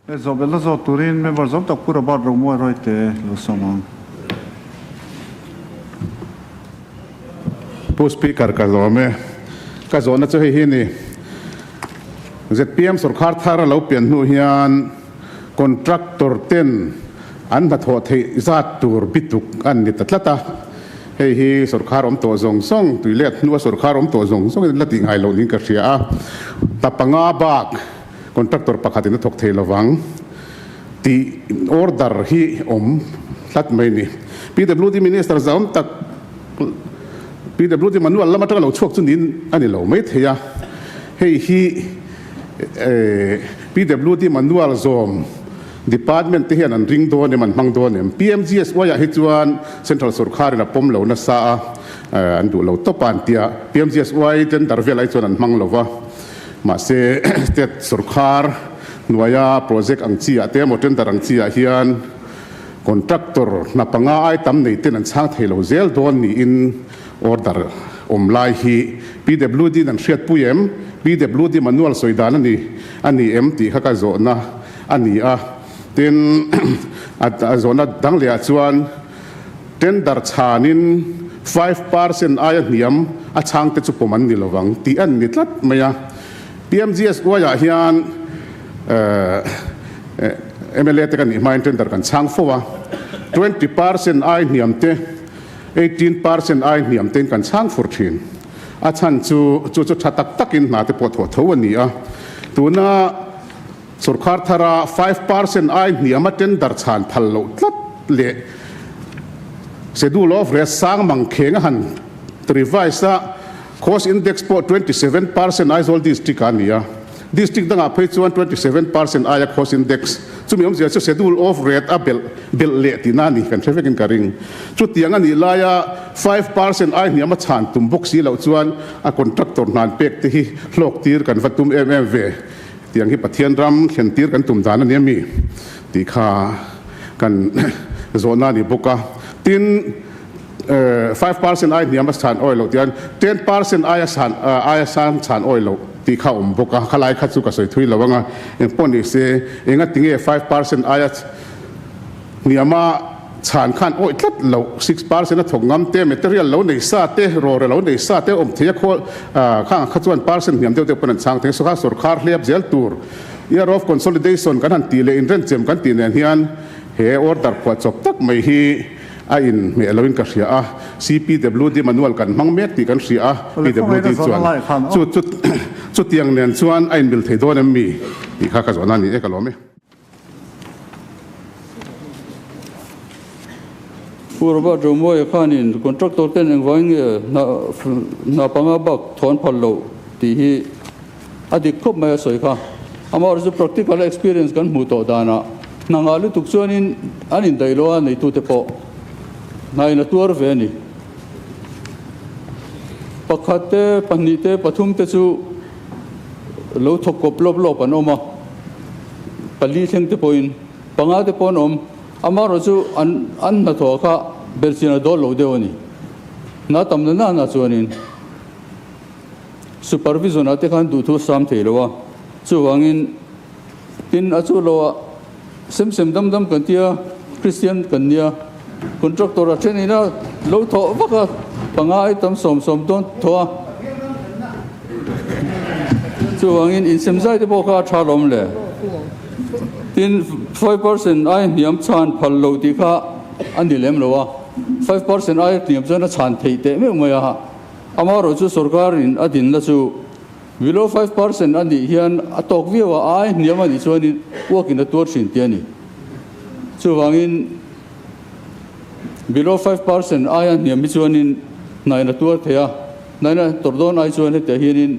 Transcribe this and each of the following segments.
Zobela zo turin member zob tak pura bar romo roite lo somang. Pu speaker ka zome ka zona chu hi ni ZPM sarkar thara lo pian nu hian contractor ten an da tho thei zat tur bituk an ni tatlata hei hi sarkar om to zong song tuilet nu sarkar om to zong song la ti ngai lo ning ka ria tapanga bak contractor pakhatin thok thei lawang ti order hi om thlat mai ni PWD minister zaum tak PWD manual lama taka lo chuak chunin ani lo mai theya hei hi PWD manual zom department te hian an ring do ne man mang do ne PMGS wa ya hi chuan central sarkar na pom lo na sa an du lo topan tia PMGS wa ten darvel ai chuan an mang lova ma se state sarkar nuaya project ang chia te mo ten darang chia hian contractor na panga ai tam nei ten an chang thelo zel don ni in order omlai hi PWD nan hriat puyem PWD manual soidan ani MT khaka zona ani a ten zona danglea chuan tender chanin 5% aya niam a chang te chu poman ni lowang ti an ni tlat maya PMGS wa ya hian MLA te kan mai tender kan chang fowa 20% ai niam te 18% ai niam ten kan chang furthin a chan chu thatak takin na te pot ho thawani a tuna sarkar thara 5% ai niam ten dar chan thallo tlat le schedule of rest sang mang khenga han revise cost index po 27% ai all district ania district danga phei chuan 27% ai cost index chumi om je schedule of rate a bel le tinani kan traffic karing chu tiang ani laya 5% ai niam chan tum box si lo chuan a contractor nan pek te hi hlok tir kan vatum mmv tiang hi pathian ram khen tir kan tum dan ani mi ti kha kan zona ni boka tin 5% ai niam chan oil tian 10% ai san chan oil ti kha boka khalai kha chu ka soi thui lawanga en poni se enga tinge 5% ai niama chan khan oi tlat lo 6% thok ngam te material lo nei sa te ro lo nei sa te om thia kho kha chuan % niam te panan chang te so kha sarkar hlep zel tur year of consolidation kan han ti le in ren chem kan ti nen hian he order khwa chok tak mai hi a in me aloin ka ria a CPWD manual kan mang mek ti kan ria a PWD chuan chu tiang nen chuan a in bil thei don mi ti kha ka zona ni e ka lo me purba jomo e khanin contractor ten engwang na panga bak thon phallo ti hi adik khop mai soi kha amar ju practical experience kan mu to dana nangalu tuk chuanin anin dailo an tu te po nai na tur ve ni pakhate panite pathum te chu lo thok kop lop lop an oma pali theng te poin panga te pon om amaro chu an na tho kha bersina do lo deoni na tamna na chuanin supervision ate khan du thu sam theilowa chu wangin tin achu lo sem dam kan tia Christian kan nia contractor athenina lo tho baka panga ai tam som don thoa chu wangin in semzai te boka thalom le tin 5% ai niam chan phal lo ti kha ani lem lowa 5% ai niam chana chan thei te me moya amaro chu sarkar in adin la chu below 5% ani hian atok viwa ai niam ani chuani work in the tour sin tiani chu wangin below 5% ai niam chuanin naina tour thea naina tordon ai chuan te hianin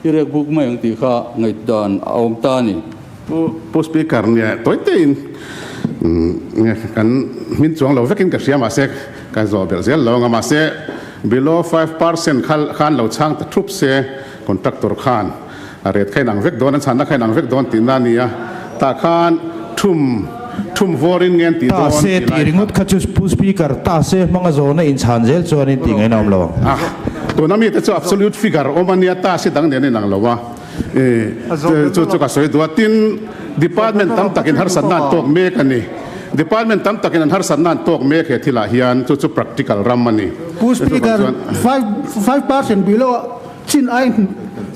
irek buk mai ang ti kha ngai dan aum ta ni pu speaker ne toitin kan min chuang lo vekin ka ria ma se ka zo bel zel lo nga ma se below 5% khan lo chang ta thup se contractor khan aret khainang vek don an chana khainang vek don tin na nia ta khan thum vorin ngen ti don se ti ringut khachu pu speaker ta se manga zona in chanjel chuan in ti ngai nam lo to na mi te chu absolute figure o mania ta se dang ne nang lo wa chu ka soi dua tin department tam takin har san nan tok mek ani department tam takin har san nan tok mek he thila hian chu practical ram ani Pu Speaker 5% below chin ai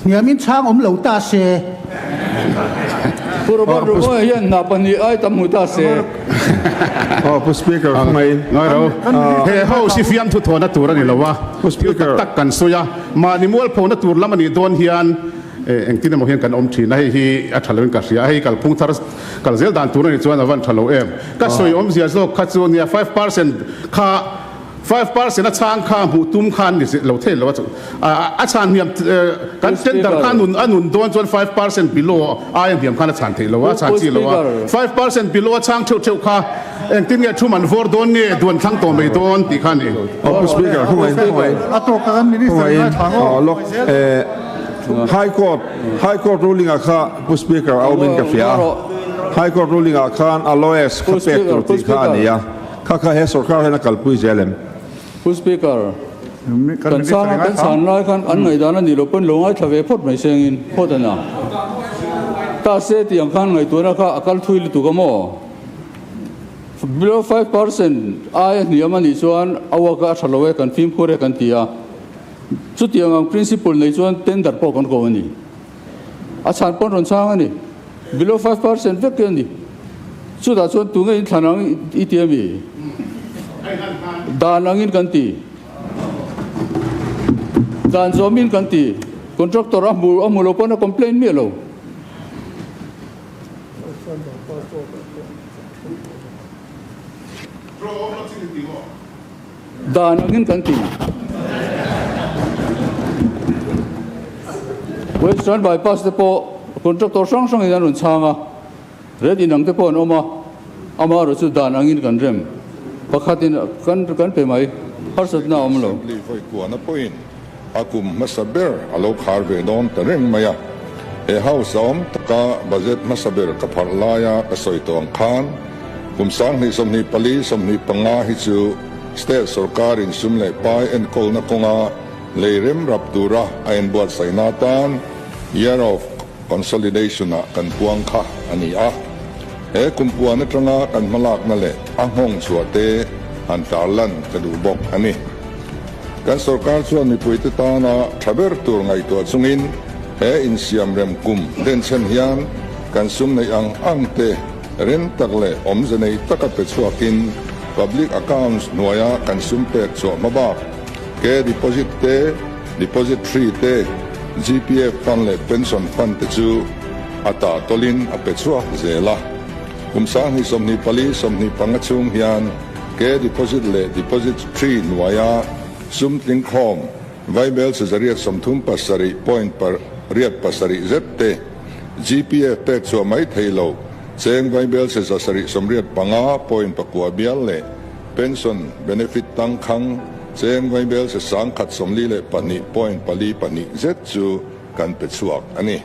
niamin chang lo ta se puro bar rumo yan na pani ai tamuta se Pu Speaker mai nói đâu he how si fiam thu thona tur ani lawa Pu Speaker tak kan soya ma ni mol phona tur lam ani don hian eng tin mo hian kan om thina hi a thalon ka sia hi kal phung thar kal zel dan tur ani chuan awan thalo em ka soi om zia zo kha chu nia 5% kha 5% a chang kha hu tum khan ni lo the lo a chan hiam kan tender khan anun don chuan 5% below I am hiam khan a chan the lo a chan chi lo 5% below a chang theu kha eng tin nge thuman vor don ni don thang to mei don ti khan ni Pu Speaker mai ato ka minister na thang look High Court ruling a kha Pu Speaker aumin ka fia High Court ruling a khan a lawyers khapek tur ti kha ania kha he sarkar hena kalpui zelem Pu Speaker kan san lai kan an ngai dana ni lo pon lo ngai thave phot mai sengin phot ana ta se ti ang khan ngai tu na kha akal thui lu tu ka mo below 5% ai niamani chuan awaka thalowe kan phim khore kan tia chu tiang ang principle nei chuan tender po kon ko ani a chan pon ron chang ani below 5% vek ani chu da chuan tu ngai thanang itiami danangin kan ti dan zomin kan ti contractor amulo pon a complain mi lo danangin kan ti western bypass te po contractor sang sang idan changa red inang te po oma ama ro chu danangin kan rem pakhatin kan pe mai harsat na omlo li foi ku na point akum masaber alo kharbe don tareng maya e house om taka budget masaber ka pharlaya ka soitong khan kumsang ni somni pali somni panga hi chu state sarkar in sumle pai en kol na konga leirem raptura ain buat sainatan year of consolidation na kan puang kha ani a e kumpuan atanga kan malak na le ahong suate an tarlan kadu bok ani kan sarkar chuan ni puite ta na thaber tur ngai to chungin e in siam rem kum den chen hian kan sum nei ang te ren takle omzenei takape chuakin public accounts noya kan sum pe chu maba ke deposit free te GPF fund le pension fund te chu ata tolin ape chuak zela kumsang hi somni pali somni pangachung hian ke deposit le deposit free noya sum ting khom vaibel se zariat somthum pasari point par riat pasari zette GPF pe chu mai thailo cheng vaibel se zasari somriat panga point pakwa bial le pension benefit tang khang cheng vaibel se sang khat somli le pani point pali pani zet chu kan pe chuak ani